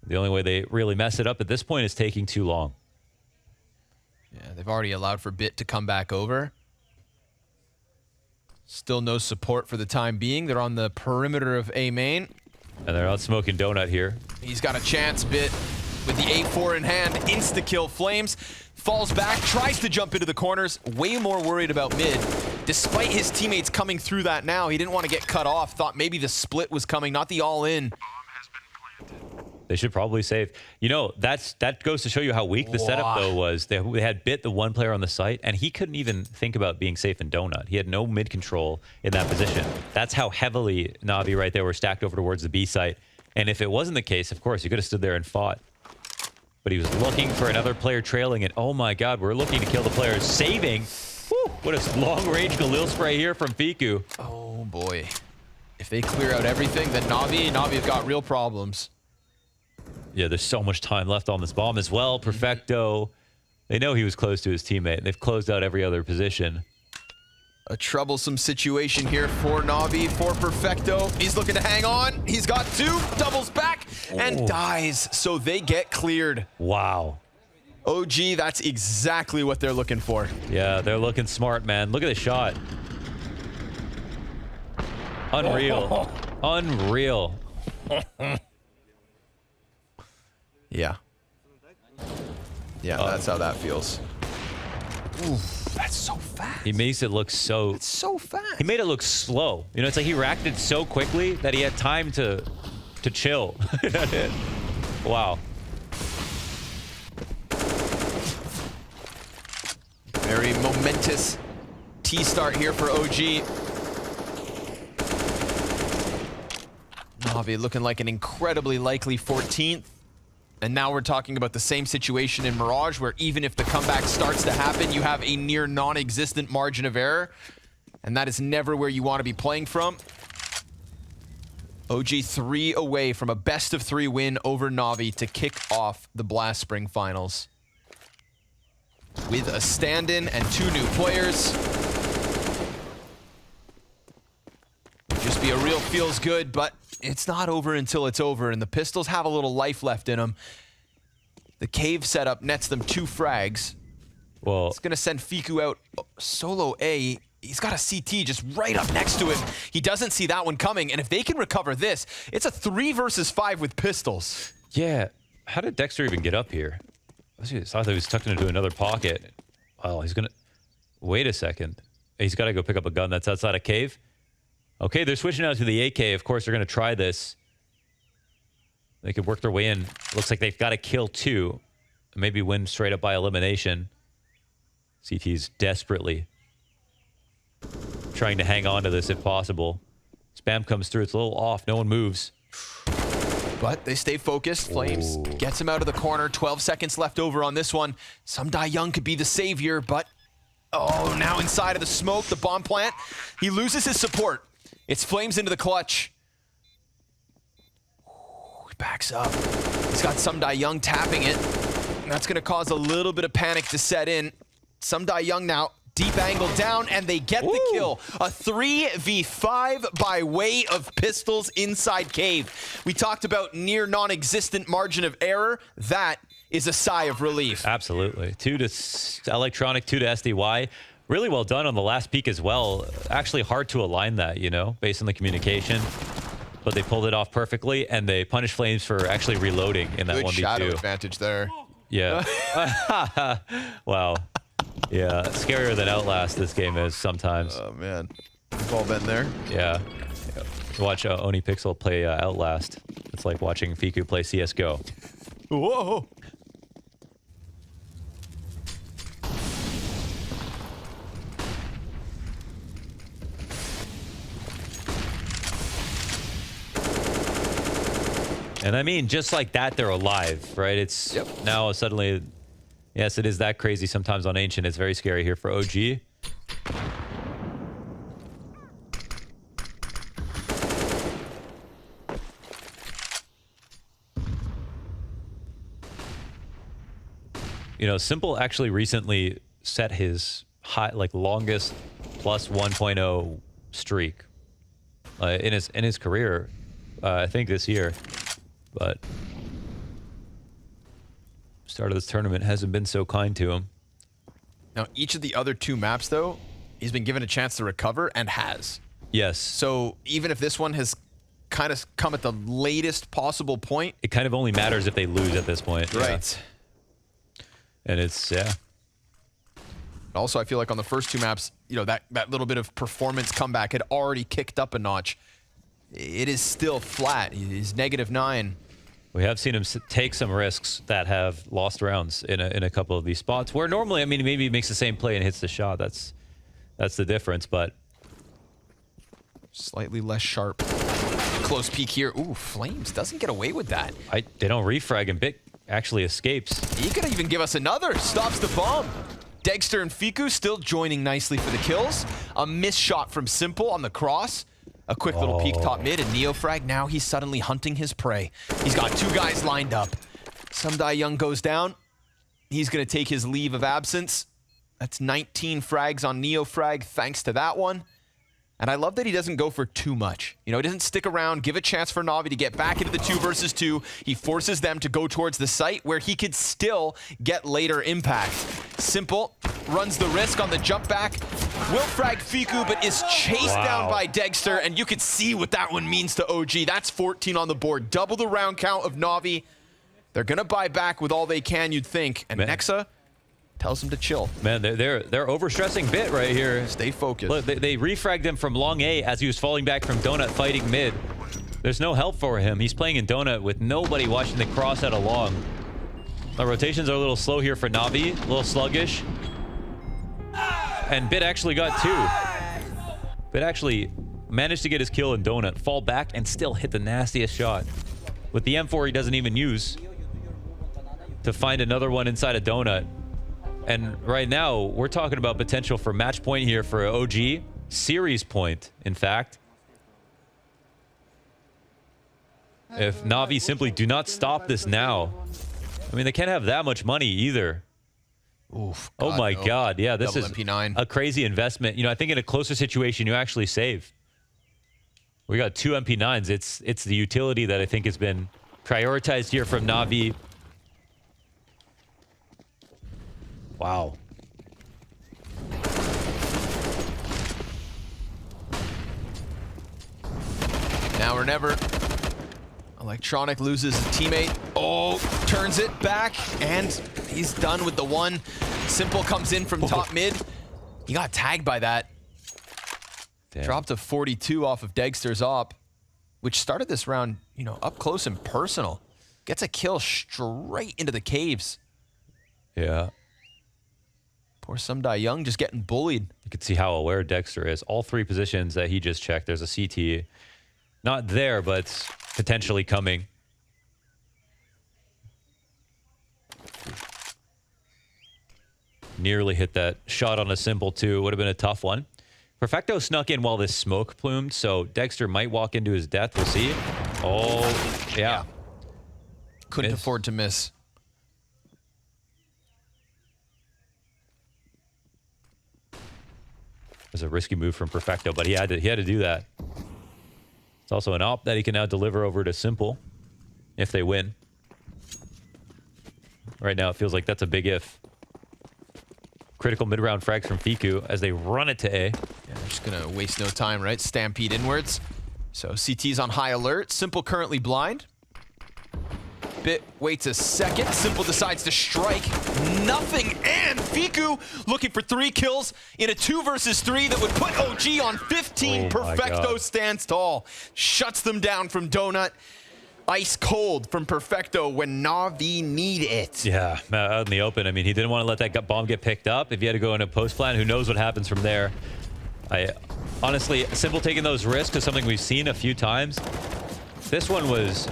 The only way they really mess it up at this point is taking too long. Yeah, Yeah, they've already allowed for Bit to come back over. Still no support for the time being. They're on the perimeter of A main. And they're out smoking donut here. He's got a chance, Bit, with the A4 in hand. Insta-kill Flames. Falls back, tries to jump into the corners. Way more worried about mid. Despite his teammates coming through that now, he didn't want to get cut off. Thought maybe the split was coming, not the all-in. They should probably save. You know, that goes to show you how weak the setup, though, was. They had Bit, the one player on the site, and he couldn't even think about being safe in donut. He had no mid control in that position. That's how heavily NaVi right there were stacked over towards the B site. And if it wasn't the case, of course, you could have stood there and fought. But he was looking for another player trailing, and oh my god, we're looking to kill the players. Saving! Woo, what a long-range Galil spray here from Fiku. Oh boy. If they clear out everything, then Navi's got real problems. Yeah, there's so much time left on this bomb as well. Perfecto. They know he was close to his teammate. They've closed out every other position. A troublesome situation here for Navi, for Perfecto. He's looking to hang on. He's got two, doubles back, and dies. So they get cleared. Wow. OG, that's exactly what they're looking for. Yeah, they're looking smart, man. Look at the shot. Unreal. Unreal. Yeah. Yeah, that's how that feels. Ooh, that's so fast. He makes it look so... It's so fast. He made it look slow. You know, it's like he reacted so quickly that he had time to chill. Wow. Very momentous T-start here for OG. Navi looking like an incredibly likely 14th. And now we're talking about the same situation in Mirage, where even if the comeback starts to happen, you have a near non-existent margin of error. And that is never where you want to be playing from. OG 3 away from a best-of-3 win over Navi to kick off the Blast Spring Finals. With a stand-in and 2 new players. Just be a real feels good, but it's not over until it's over, and the Pistols have a little life left in them. The cave setup nets them 2 frags. Well, It's going to send Fiku out solo A. He's got a CT just right up next to him. He doesn't see that one coming, and if they can recover this, it's a 3 versus 5 with pistols. yeah. How did Dexter even get up here? I thought he was tucked into another pocket. Well, he's going to... Wait a second. He's got to go pick up a gun that's outside a cave. Okay, they're switching out to the AK. Of course, they're going to try this. They could work their way in. Looks like they've got to kill 2. Maybe win straight up by elimination. CT's desperately trying to hang on to this if possible. Spam comes through. It's a little off. No one moves. But they stay focused. Flames gets him out of the corner. 12 seconds left over on this one. Some Young could be the savior, but... Oh, now inside of the smoke, the bomb plant. He loses his support. It's Flames into the clutch. Ooh, he backs up. He's got Some Young tapping it. And that's going to cause a little bit of panic to set in. Some Young now, deep angle down, and they get the kill. A 3v5 by way of pistols inside cave. We talked about near non-existent margin of error. That is a sigh of relief. Absolutely. 2 to Electronic, 2 to SDY. Really well done on the last peak as well. Actually hard to align that, you know, based on the communication. But they pulled it off perfectly, and they punished Flames for actually reloading in that 1v2. Good shadow advantage there. Yeah. Wow. Yeah, scarier than Outlast this game is sometimes. Oh, man. We've all been there. Yeah. Watch Oni Pixel play Outlast. It's like watching Fiku play CSGO. Whoa. And I mean, just like that, they're alive, right? It's now suddenly, yes, it is that crazy sometimes on Ancient. It's very scary here for OG. You know, Simple actually recently set his longest plus 1.0 streak in his career, I think this year. But start of this tournament hasn't been so kind to him. Now, each of the other 2 maps, though, he's been given a chance to recover and has. Yes. So even if this one has kind of come at the latest possible point, it kind of only matters if they lose at this point. Right. Yeah. And it's, yeah. Also, I feel like on the first 2 maps, you know, that little bit of performance comeback had already kicked up a notch. It is still flat. He's -9. We have seen him take some risks that have lost rounds in a couple of these spots where normally, I mean, maybe he makes the same play and hits the shot. That's the difference, but slightly less sharp. Close peek here. Ooh, Flames doesn't get away with that. They don't refrag and Bit actually escapes. He could even give us another. Stops the bomb. Degster and Fiku still joining nicely for the kills. A missed shot from Simple on the cross. A quick little peek top mid, and NeoFrag, now he's suddenly hunting his prey. He's got 2 guys lined up. Sumdai Young goes down. He's going to take his leave of absence. That's 19 frags on NeoFrag, thanks to that one. And I love that he doesn't go for too much. You know, he doesn't stick around, give a chance for NaVi to get back into the 2 versus 2. He forces them to go towards the site where he could still get later impact. Simple runs the risk on the jump back. Will frag Fiku, but is chased down by Degster, and you can see what that one means to OG. That's 14 on the board. Double the round count of NaVi. They're gonna buy back with all they can, you'd think. And Nexa tells him to chill. Man, they're overstressing Bit right here. Stay focused. Look, they refragged him from long A as he was falling back from Donut fighting mid. There's no help for him. He's playing in Donut with nobody watching the cross out along. The rotations are a little slow here for NaVi, a little sluggish. And Bit actually got 2. Bit actually managed to get his kill in Donut, fall back, and still hit the nastiest shot. With the M4 he doesn't even use to find another one inside a Donut. And right now, we're talking about potential for match point here for OG. Series point, in fact. If NaVi simply do not stop this now. I mean, they can't have that much money either. Oof, God, oh my God. Yeah, this Double is MP9. A crazy investment. You know, I think in a closer situation, you actually save. We got 2 MP9s. It's the utility that I think has been prioritized here from NaVi. Wow. Now or never. Electronic loses a teammate. Oh, turns it back, and he's done with the one. Simple comes in from top mid. He got tagged by that. Damn. Dropped to 42 off of Degster's op, which started this round, you know, up close and personal. Gets a kill straight into the caves. Yeah. Poor Sumdai Young just getting bullied. You can see how aware Dexter is. All 3 positions that he just checked. There's a CT. Not there, but potentially coming. Nearly hit that shot on a Simple too. Would have been a tough one. Perfecto snuck in while this smoke plumed, so Dexter might walk into his death. We'll see. Oh, yeah. Couldn't afford to miss. It was a risky move from Perfecto, but he had to do that. It's also an op that he can now deliver over to Simple if they win. Right now, it feels like that's a big if. Critical mid-round frags from Fiku as they run it to A. Yeah, they're just gonna waste no time, right? Stampede inwards. So CT's on high alert. Simple currently blind. Bit waits a second. Simple decides to strike. Nothing. And Fiku looking for 3 kills in a 2 versus 3 that would put OG on 15. Perfecto stands tall. Shuts them down from Donut. Ice cold from Perfecto when NaVi need it. Yeah, out in the open. I mean, he didn't want to let that bomb get picked up. If he had to go into post plan, who knows what happens from there. Honestly, Simple taking those risks is something we've seen a few times. This one was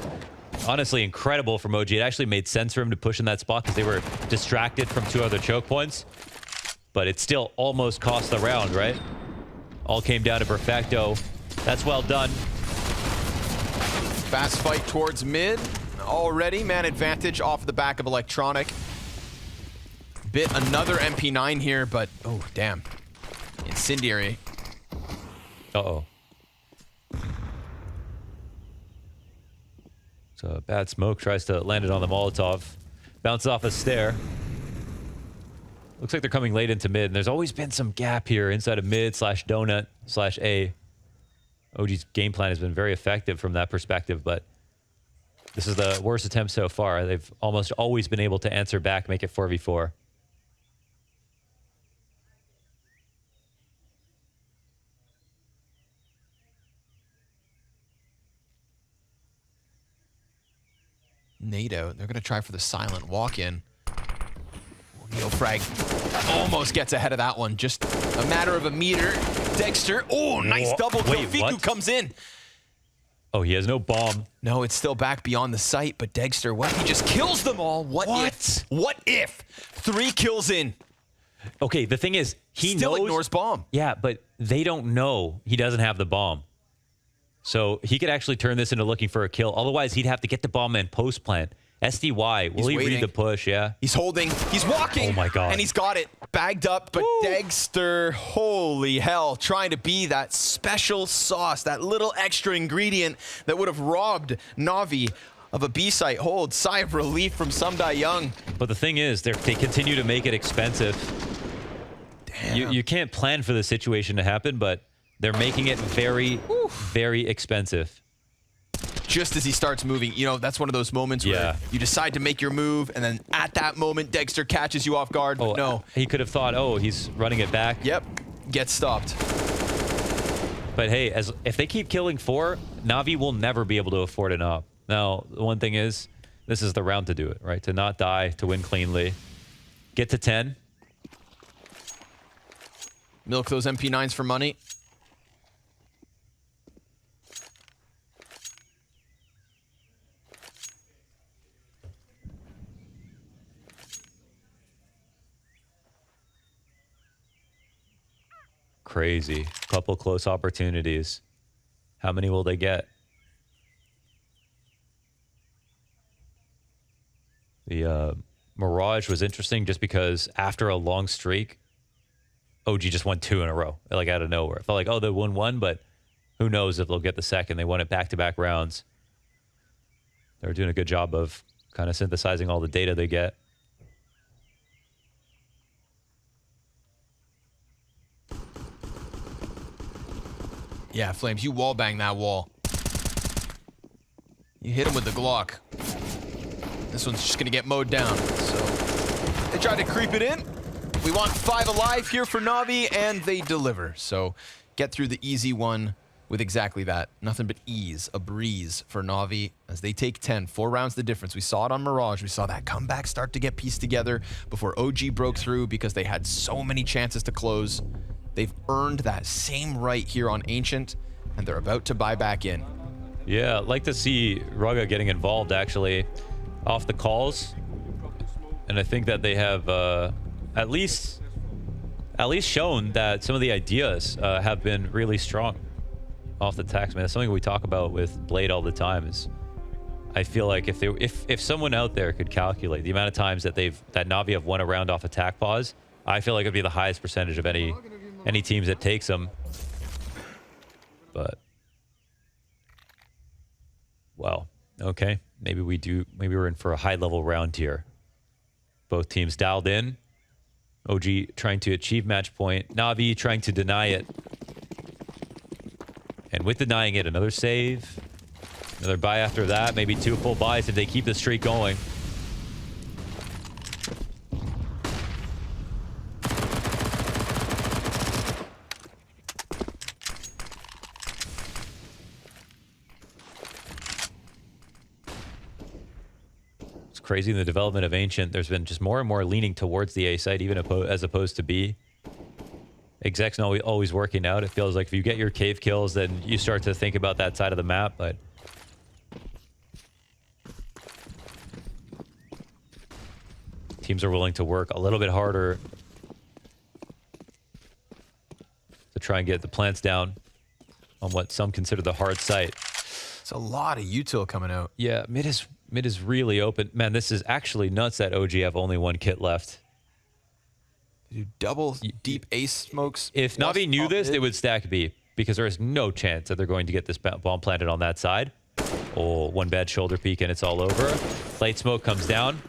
honestly incredible from OG. It actually made sense for him to push in that spot because they were distracted from 2 other choke points. But it still almost cost the round, right? All came down to Perfecto. That's well done. Fast fight towards mid. Already man advantage off the back of Electronic. Bit another MP9 here, but oh, damn. Incendiary. Uh-oh. So a bad smoke tries to land it on the Molotov. Bounces off a stair. Looks like they're coming late into mid, and there's always been some gap here inside of mid / donut / A. OG's game plan has been very effective from that perspective, but this is the worst attempt so far. They've almost always been able to answer back, make it 4v4. Nade out. They're going to try for the silent walk-in. Neo frag almost gets ahead of that one. Just a matter of a meter. Dexter. Oh, nice double kill. Fiku comes in. Oh, he has no bomb. No, it's still back beyond the site, but Dexter, what? He just kills them all. What if? 3 kills in. Okay, the thing is, he still knows, ignores bomb. Yeah, but they don't know he doesn't have the bomb. So he could actually turn this into looking for a kill. Otherwise, he'd have to get the bomb and post plant. SDY, will he read the push? Yeah. He's holding. He's walking. Oh my God. And he's got it bagged up. But Dexter, holy hell, trying to be that special sauce, that little extra ingredient that would have robbed NaVi of a B site hold. Sigh of relief from Sumdai Young. But the thing is, they continue to make it expensive. Damn. You can't plan for the situation to happen, but they're making it very, very expensive. Just as he starts moving, you know, that's one of those moments where you decide to make your move, and then at that moment, Dexter catches you off guard. But no. He could have thought, oh, he's running it back. Yep. Gets stopped. But hey, if they keep killing 4, NaVi will never be able to afford an op. Now, the one thing is, this is the round to do it, right? To not die, to win cleanly. Get to 10. Milk those MP9s for money. Crazy. Couple close opportunities. How many will they get? The Mirage was interesting just because after a long streak, OG just won 2 in a row, like out of nowhere. It felt like, oh, they won 1, but who knows if they'll get the second. They won it back-to-back rounds. They're doing a good job of kind of synthesizing all the data they get. Yeah, Flames, you wallbang that wall. You hit him with the Glock. This one's just gonna get mowed down. So they tried to creep it in. We want 5 alive here for NaVi, and they deliver. So get through the easy one with exactly that. Nothing but ease, a breeze for NaVi as they take 10. 4 rounds the difference. We saw it on Mirage. We saw that comeback start to get pieced together before OG broke through because they had so many chances to close. They've earned that same right here on Ancient, and they're about to buy back in. Yeah, I'd like to see Rugga getting involved, actually, off the calls. And I think that they have at least shown that some of the ideas have been really strong off the tax. Man, that's something we talk about with Blade all the time. Is I feel like if someone out there could calculate the amount of times that NaVi have won a round off attack pause, I feel like it'd be the highest percentage of any teams that takes them. But well, okay, maybe we're in for a high level round here. Both teams dialed in. OG trying to achieve match point, NaVi trying to deny it, and with denying it, another save, another buy after that, maybe 2 full buys if they keep the streak going. Crazy in the development of Ancient. There's been just more and more leaning towards the A site, even as opposed to B. Exec's not always working out. It feels like if you get your cave kills, then you start to think about that side of the map, but teams are willing to work a little bit harder to try and get the plants down on what some consider the hard site. It's a lot of util coming out. Yeah, mid is really open. Man, this is actually nuts that OG have only 1 kit left. Do double deep ace smokes. If NaVi knew this, they would stack B because there is no chance that they're going to get this bomb planted on that side. Oh, 1 bad shoulder peek and it's all over. Light smoke comes down.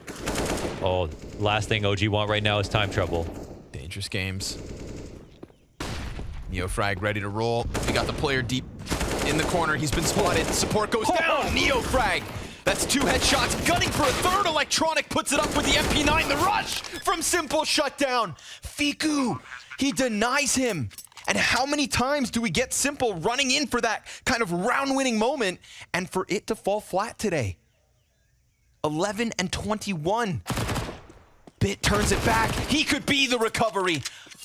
Oh, last thing OG want right now is time trouble. Dangerous games. NeoFrag ready to roll. We got the player deep in the corner. He's been spotted. Support goes down. NeoFrag. That's 2 headshots. Gunning for a third. Electronic puts it up with the MP9. The rush from Simple shut down. Fiku, he denies him. And how many times do we get Simple running in for that kind of round-winning moment and for it to fall flat today? 11 and 21. Bit turns it back. He could be the recovery.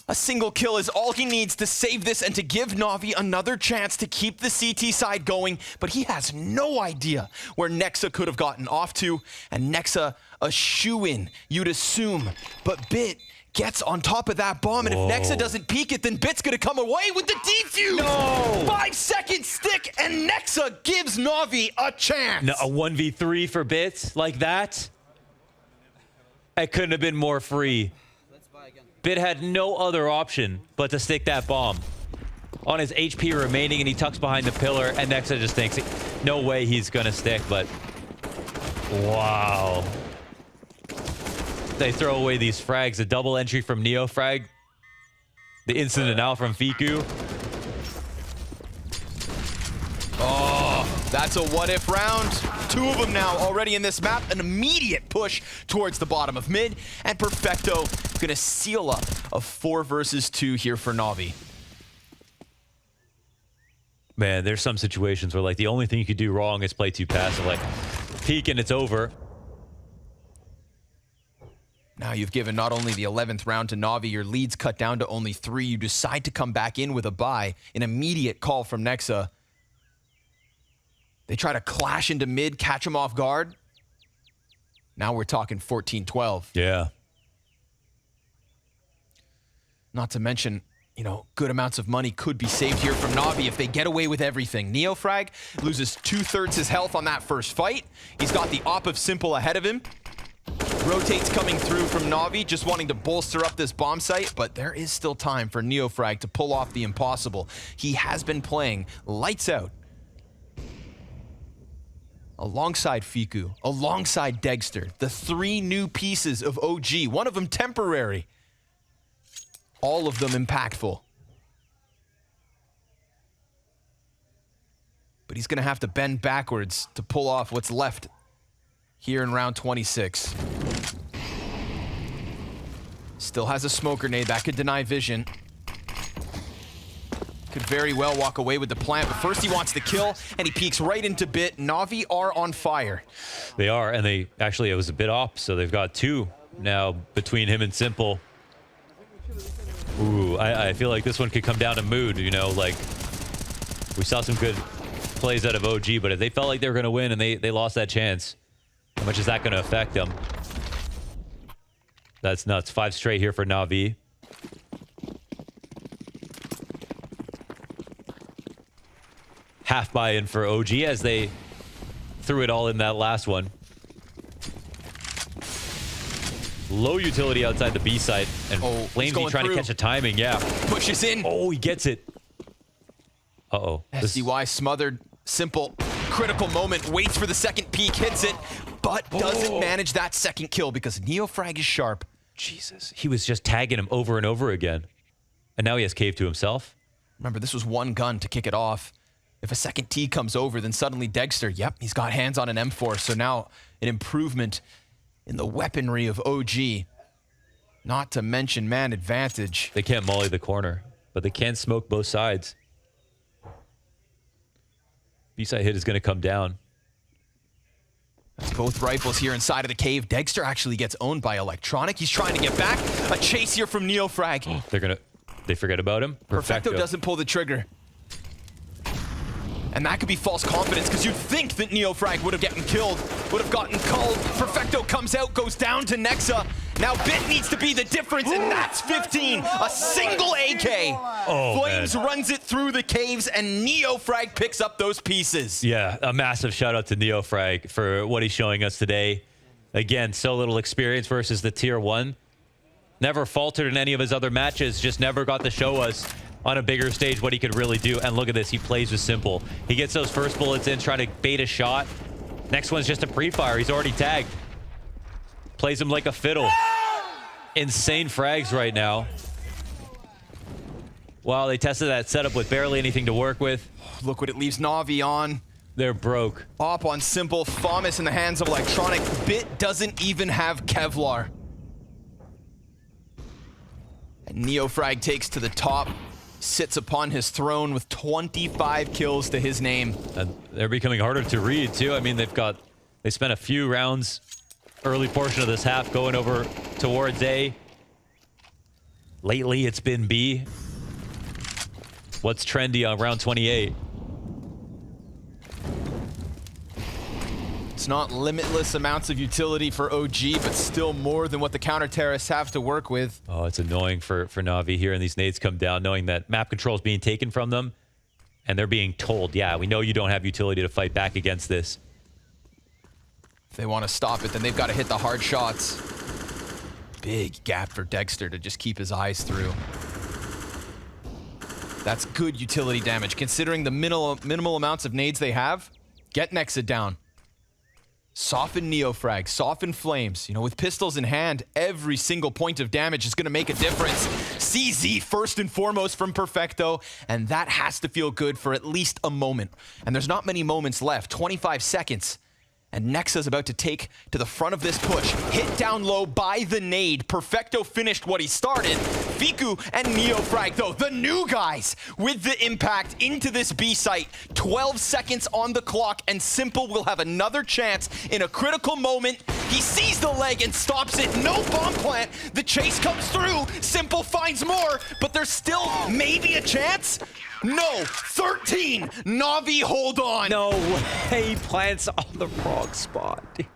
A single kill is all he needs to save this and to give NaVi another chance to keep the CT side going, but he has no idea where Nexa could have gotten off to, and Nexa a shoo-in, you'd assume, but Bit gets on top of that bomb, and if Nexa doesn't peek it, then Bit's gonna come away with the defuse! No! 5-second stick, and Nexa gives NaVi a chance! No, a 1v3 for Bits like that? It couldn't have been more free. Bit had no other option but to stick that bomb on his HP remaining, and he tucks behind the pillar, and Nexa just thinks, no way he's gonna stick, but wow. They throw away these frags. A double entry from NeoFrag. The incident now from Fiku. Oh, that's a what-if round. 2 of them now already in this map. An immediate push towards the bottom of mid. And Perfecto gonna seal up a 4 versus 2 here for NaVi. Man, there's some situations where like the only thing you could do wrong is play too passive. Like peek and it's over. Now you've given not only the 11th round to NaVi, your lead's cut down to only 3. You decide to come back in with a buy. An immediate call from Nexa. They try to clash into mid, catch him off guard. Now we're talking 14-12. Yeah. Not to mention, you know, good amounts of money could be saved here from NaVi if they get away with everything. NeoFrag loses 2/3 his health on that first fight. He's got the op of Simple ahead of him. Rotates coming through from NaVi, just wanting to bolster up this bomb site, but there is still time for NeoFrag to pull off the impossible. He has been playing lights out. Alongside Fiku, alongside Degster, the 3 new pieces of OG, one of them temporary. All of them impactful. But he's gonna have to bend backwards to pull off what's left here in round 26. Still has a smoke grenade that could deny vision. Could very well walk away with the plant, but first he wants the kill, and he peeks right into Bit. NaVi are on fire. They are, and they actually, it was a bit off, so they've got 2 now between him and Simple. Ooh, I feel like this one could come down to mood, you know, like we saw some good plays out of OG, but if they felt like they were going to win and they lost that chance, how much is that going to affect them? That's nuts. 5 straight here for NaVi. Half buy-in for OG as they threw it all in that last one. Low utility outside the B site, and Flamesy trying to catch the timing. Yeah, pushes in. Oh, he gets it. Uh-oh. SDY smothered. Simple. Critical moment. Waits for the second peek. Hits it. But doesn't manage that second kill because NeoFrag is sharp. Jesus. He was just tagging him over and over again. And now he has cave to himself. Remember, this was one gun to kick it off. If a second T comes over, then suddenly Degster, yep, he's got hands on an M4. So now an improvement in the weaponry of OG. Not to mention man advantage. They can't molly the corner, but they can smoke both sides. B-side hit is going to come down. That's both rifles here inside of the cave. Degster actually gets owned by Electronic. He's trying to get back. A chase here from NeoFrag. They forget about him. Perfecto doesn't pull the trigger. And that could be false confidence because you'd think that NeoFrag would have gotten killed, would have gotten culled. Perfecto comes out, goes down to Nexa. Now Bit needs to be the difference, and that's 15. A single AK. Oh, Flames man. runs it through the caves, and NeoFrag picks up those pieces. Yeah, a massive shout out to NeoFrag for what he's showing us today. Again, so little experience versus the tier 1. Never faltered in any of his other matches, just never got to show us on a bigger stage what he could really do. And look at this, he plays with Simple. He gets those first bullets in, try to bait a shot. Next one's just a pre-fire, he's already tagged. plays him like a fiddle. Insane frags right now. Wow, they tested that setup with barely anything to work with. Look what it leaves NaVi on. They're broke. Op on Simple, FAMAS in the hands of Electronic. Bit doesn't even have Kevlar. And NeoFrag takes to the top, sits upon his throne with 25 kills to his name. And they're becoming harder to read too. I mean, they spent a few rounds early portion of this half going over towards A. Lately, it's been B. What's trendy on round 28? It's not limitless amounts of utility for OG, but still more than what the counter-terrorists have to work with. Oh, it's annoying for NaVi hearing these nades come down, knowing that map control is being taken from them, and they're being told, yeah, we know you don't have utility to fight back against this. If they want to stop it, then they've got to hit the hard shots. Big gap for Dexter to just keep his eyes through. That's good utility damage. Considering the minimal amounts of nades they have, get Nexa down. Soften NeoFrag, soften Flames. You know, with pistols in hand, every single point of damage is going to make a difference. CZ first and foremost from Perfecto, and that has to feel good for at least a moment. And there's not many moments left, 25 seconds. And Nexa's about to take to the front of this push. Hit down low by the nade. Perfecto finished what he started. Fiku and NeoFrag, though, the new guys with the impact into this B site. 12 seconds on the clock, and Simple will have another chance in a critical moment. He sees the leg and stops it. No bomb plant. The chase comes through. Simple finds more, but there's still maybe a chance. No, 13. NaVi, hold on. No way, he plants on the wrong spot, dude.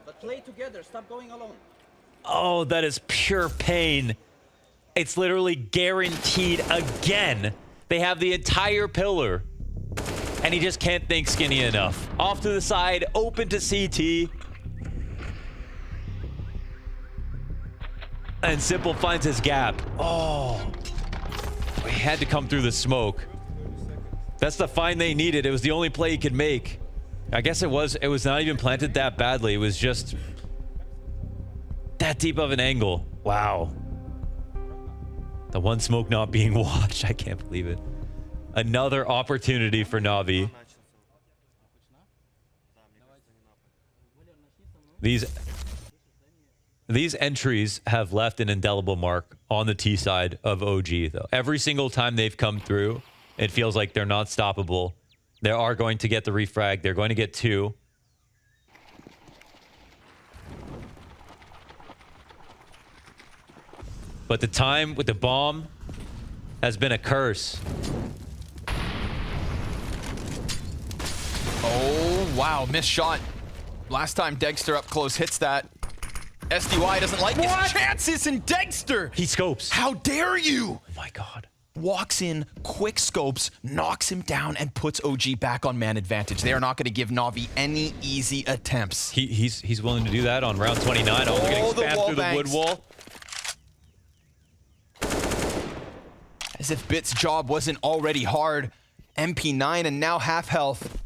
But play together, stop going alone. Oh, that is pure pain. It's literally guaranteed again. They have the entire pillar, and he just can't think skinny enough. Off to the side, open to CT. And Simple finds his gap. Oh, he had to come through the smoke. That's the find they needed. It was the only play he could make. I guess it was not even planted that badly. It was just that deep of an angle. Wow. The one smoke not being watched. I can't believe it. Another opportunity for NaVi. These entries have left an indelible mark on the T side of OG, though. Every single time they've come through, it feels like they're not stoppable. They are going to get the refrag. They're going to get 2. But the time with the bomb has been a curse. Oh, wow, missed shot. Last time Dexter up close hits that. SDY doesn't like his chances, and Dexter! He scopes. How dare you! Oh my God. Walks in, quick scopes, knocks him down, and puts OG back on man advantage. They are not going to give NaVi any easy attempts. He's willing to do that on round 29. Oh, getting spammed through the wood wall. As if Bit's job wasn't already hard. MP9 and now half health.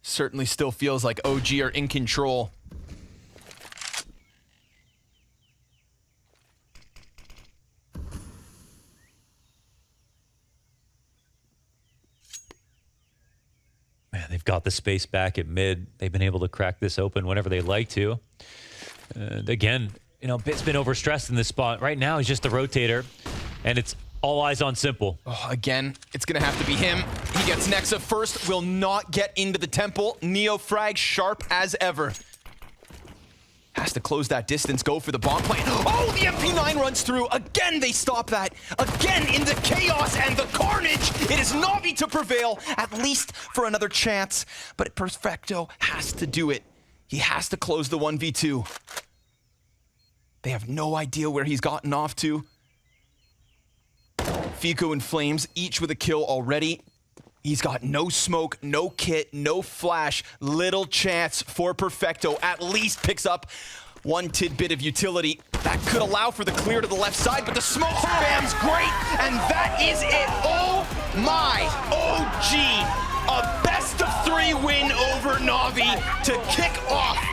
Certainly still feels like OG are in control. Man, they've got the space back at mid. They've been able to crack this open whenever they'd like to. Again, you know, Bit's been overstressed in this spot. Right now, he's just the rotator, and it's all eyes on Simple. Oh, again, it's going to have to be him. He gets Nexa first, will not get into the temple. NeoFrag sharp as ever. Has to close that distance, go for the bomb plant. Oh, the MP9 runs through. Again, they stop that. Again, in the chaos and the carnage, it is NaVi to prevail, at least for another chance. But Perfecto has to do it. He has to close the 1v2. They have no idea where he's gotten off to. Fiku and Flames, each with a kill already. He's got no smoke, no kit, no flash. Little chance for Perfecto. At least picks up one tidbit of utility that could allow for the clear to the left side, but the smoke spam's great, and that is it. Oh my, OG, a best of 3 win over NaVi to kick off